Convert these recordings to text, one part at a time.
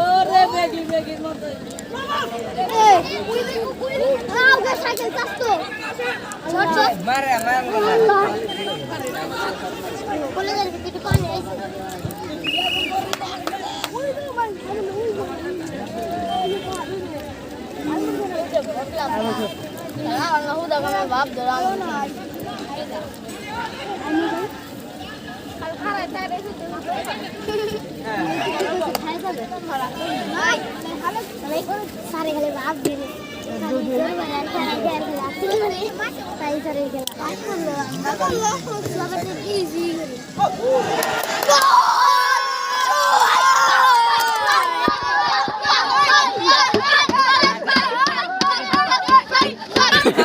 ওরে baggy baggy মত এই নাও গে সাইকেল চাস্তো ছোট ছোট মারে মারে বলে যাবে কিছু পানি আইছে Allah udah kena bab dalam. Sari kali bab diri.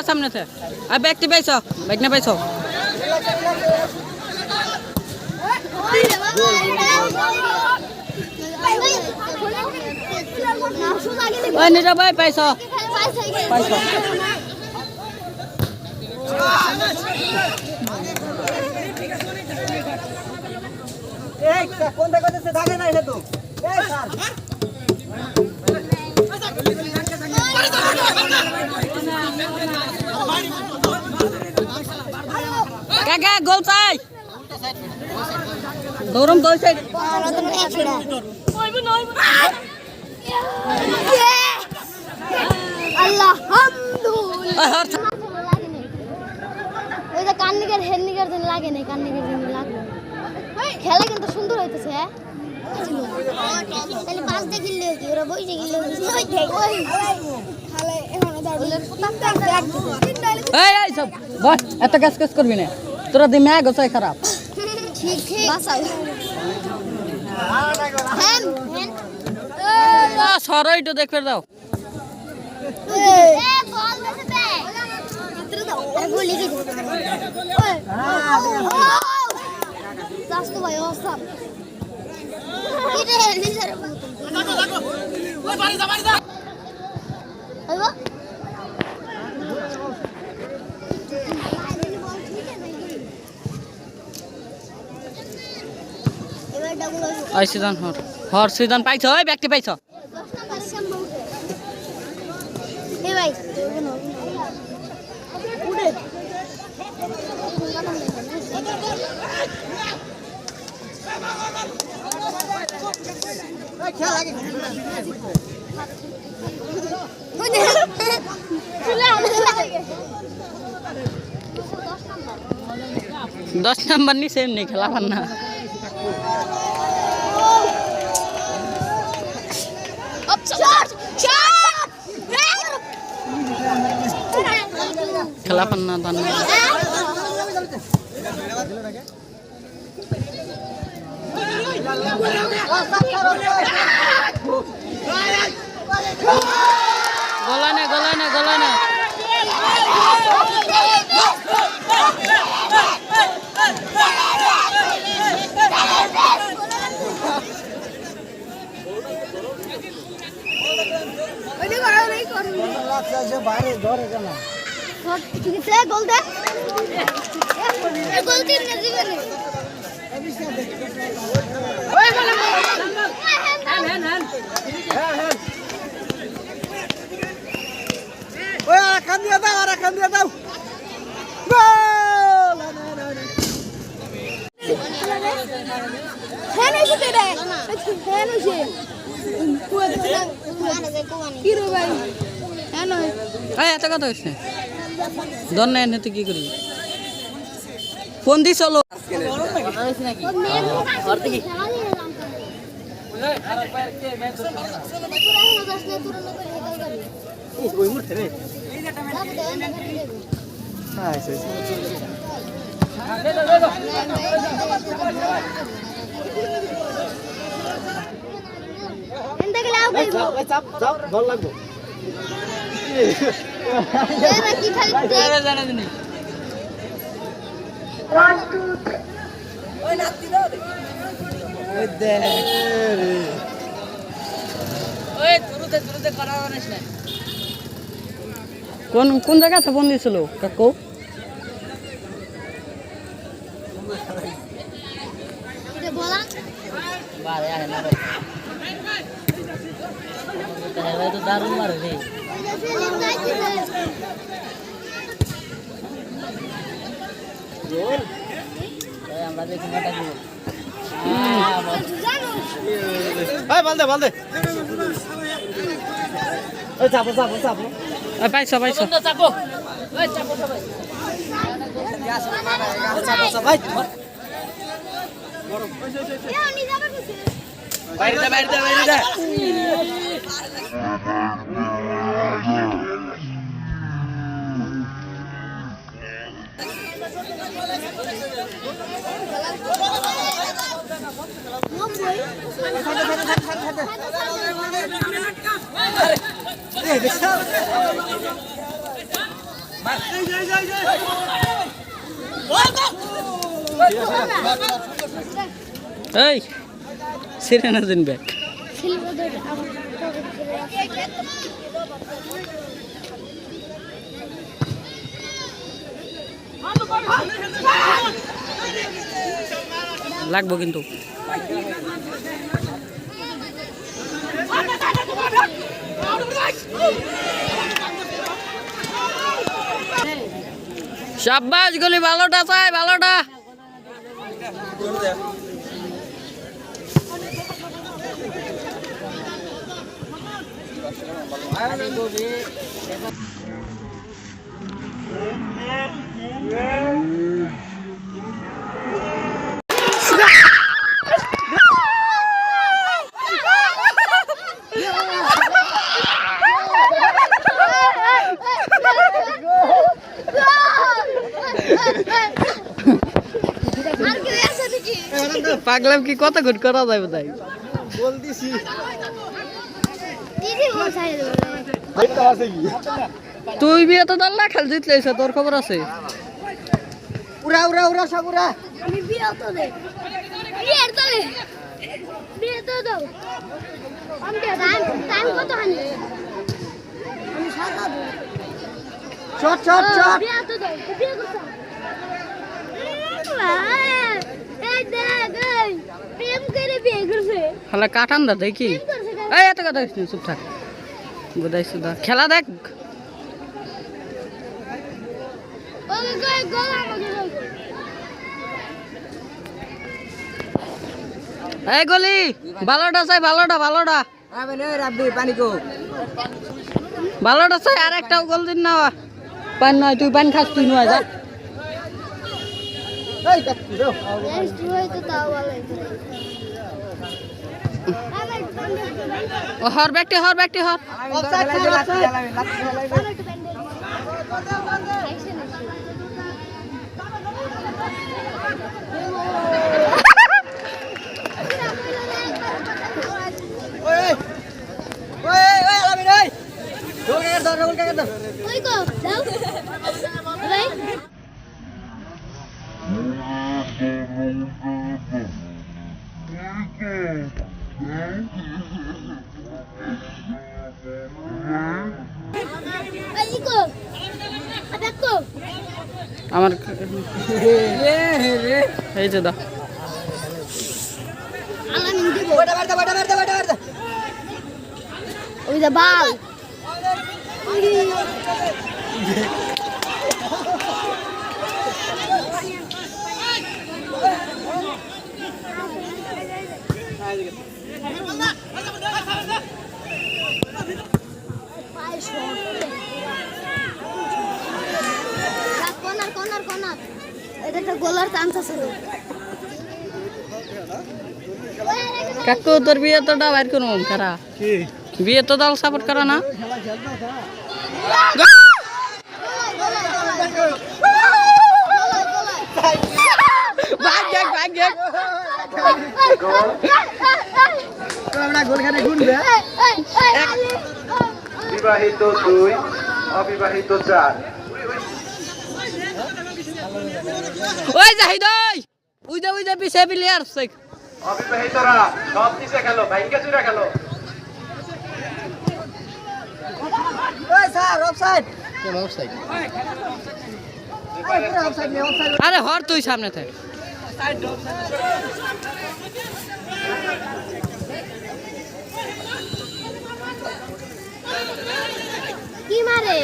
सामने से अब बैग टी पैसा बैग ना पैसा ओए नीरा भाई पैसा पैसा एक कौन देखो से धागे नहीं है तू ए सर क्या गोल साइड दोरम दो साइड अल्लाह ওই যে কান্নিকের হেডনিকের দিন লাগে না কান্নিকের দিন লাগলো খেলা কিন্তু সুন্দর হইতেছে হ্যাঁ তাহলে পাঁচ দিয়ে কিনলে কি ওরা বইতে কিনলে খালে এখন দাঁড়ালে এই এই সব বস এত কাজ কাজ করবি না তোরা দিমাগ গোছাই খারাপ ঠিক ঠিক বাসাও হ্যাঁ সরই তো দেখবে দাও এ বল মেসে দে ভিতরে দাও আরে বলি কি জাস্ট ভাই অসাম কি রে লিজার ওই বাড়ি যা আইবা আই সিজন হর সিজন পাইছো ওই ব্যক্তি পাইছো এ ভাই উড়ে খেলা লাগে दस नंबर नहीं सेम नहीं खेला पन्ना खेला पन्ना दान गोला ने বাইরে ধরে কেন ঠিক আছে গোল দে গোল তিন না দিবেন ওই বলে হ্যাঁ ওই আরাকান দিয়ে দাও গোল হ্যাঁ নাই দিতে রে হ্যাঁ নইছে কি রে ভাই হ্যাঁ নয় এই এত কথা হইছে দন নাই নিতে কি করবি ফোন দি চলো আর দেখি ওই মুরতে রে হ্যাঁ এন্ড গলাও কইবো যাও গোল লাগবো এরা কি খালি জানা দিনি ওই নাতি দাও ওই দেখ ওই তুরুতে করা হনিস না কোন জায়গা থেকে ফোন দিছিল কাকু দারুণ মারে রে আমরা দেখি মেটা দিব চাপো চাপো চাপো পাইছো পাইছো চাপো ভাই বাইরে যা বাইরে যা বাইরে যা এই সিরেনা দিন ব্যাগ লাগবো কিন্তু শাবাশ গলি ভালোটা চাই ভালোটা পাগলাম কি কত গুড করা যাবে তাই বলতেছি তুই বিয়ে তো দল না খেল জিতলেছ তোর খবর আছে উড়া উড়া উড়া সব উড়া আমি বিয়ে তো দে বিয়ে তো দাও আমি টাইম কত হানি আমি সাত আদু শট শট শট বিয়ে তো দাও বিয়ে করছ এই দেখ এই প্রেম করে বিয়ে করছে হালা কাটান দা দেখি এই এত কথা শুনি চুপ থাক গোদাই সুদা খেলা দেখ ওকে কই গোল আমাকে এই গলি ভালোটা চাই ভালোটা ভালোটা আবে নে রাব্বি পানি কো ভালোটা চাই আর একটাও গোল দিন না পান নয় তুই পান খাস তুই নয় যা এই কাটতি রে নেক্সট হয়তো তাও ভালো ও হর ব্যাগটি হর অফসাইড ছিল অফসাইড ওই ওই ওই আলামি রে গোল কাকে দাও ওই গো দাও ভাই এই গো দেখো আমার এই যে দা আলামিন দিব বড় বড় ওই যে বাল কর্নার এটা একটা গোলার চান্স আছে কাকু তোর বিয়ে তো দা বাইর করুম কারা কি বিয়ে তো দল সাপোর্ট করা না গোলখানে গুনবে বিবাহিত 2 অবিবাহিত 4 ওই জাহিদ ওই যে পিছে প্লেয়ার শেখ অবিবাহিতরা সব নিচে খেলো ভাইকে চুরা খেলো ওই স্যার অফসাইড কোন অফসাইড পুরো অফসাইড নেই অফসাইড আরে হর তুই সামনে থাক কি মারে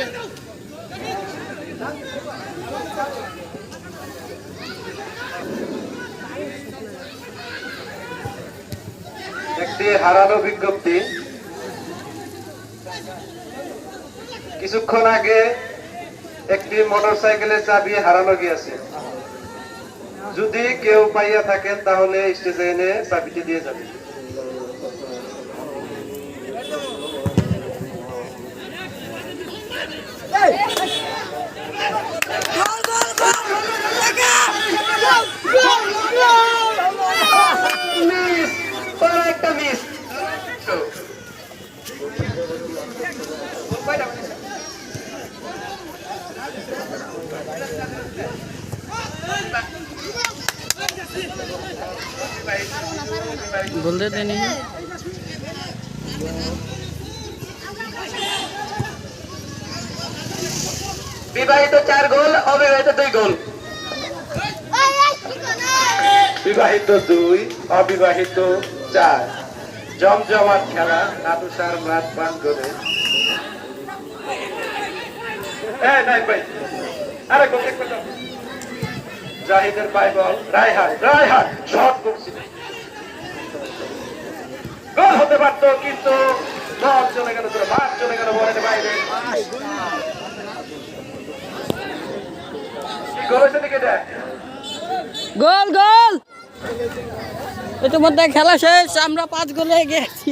একটি হারানো বিজ্ঞপ্তি। কিছুক্ষণ আগে একটি মোটরসাইকেলের চাবি হারানো গিয়েছে। যদি কেউ পাইয়া থাকেন তাহলে স্টেজে এনে চাবিটি দিয়ে যাবেন। মিস, বড় একটা মিস। গোল দিয়ে দেনি বিবাহিত 4 গোল, অবিবাহিত 2 গোল। বিবাহিত 2, অবিবাহিত 4। জমজমাট খেলা, নাটুসার মাঠ পান করে। নাই ভাই, আরে গোল দেখবে তো। জাহিদের পায় বল, রায়হান শট করছে। গোল হতে পারতো কিন্তু বল চলে গেল, মাঠ চলে গেল বলের বাইরে। কি গোল হয়েছে দিকে দেখ। গোল গোল ইতিমধ্যে খেলা শেষ, আমরা 5 গোলে এগিয়ে আছি।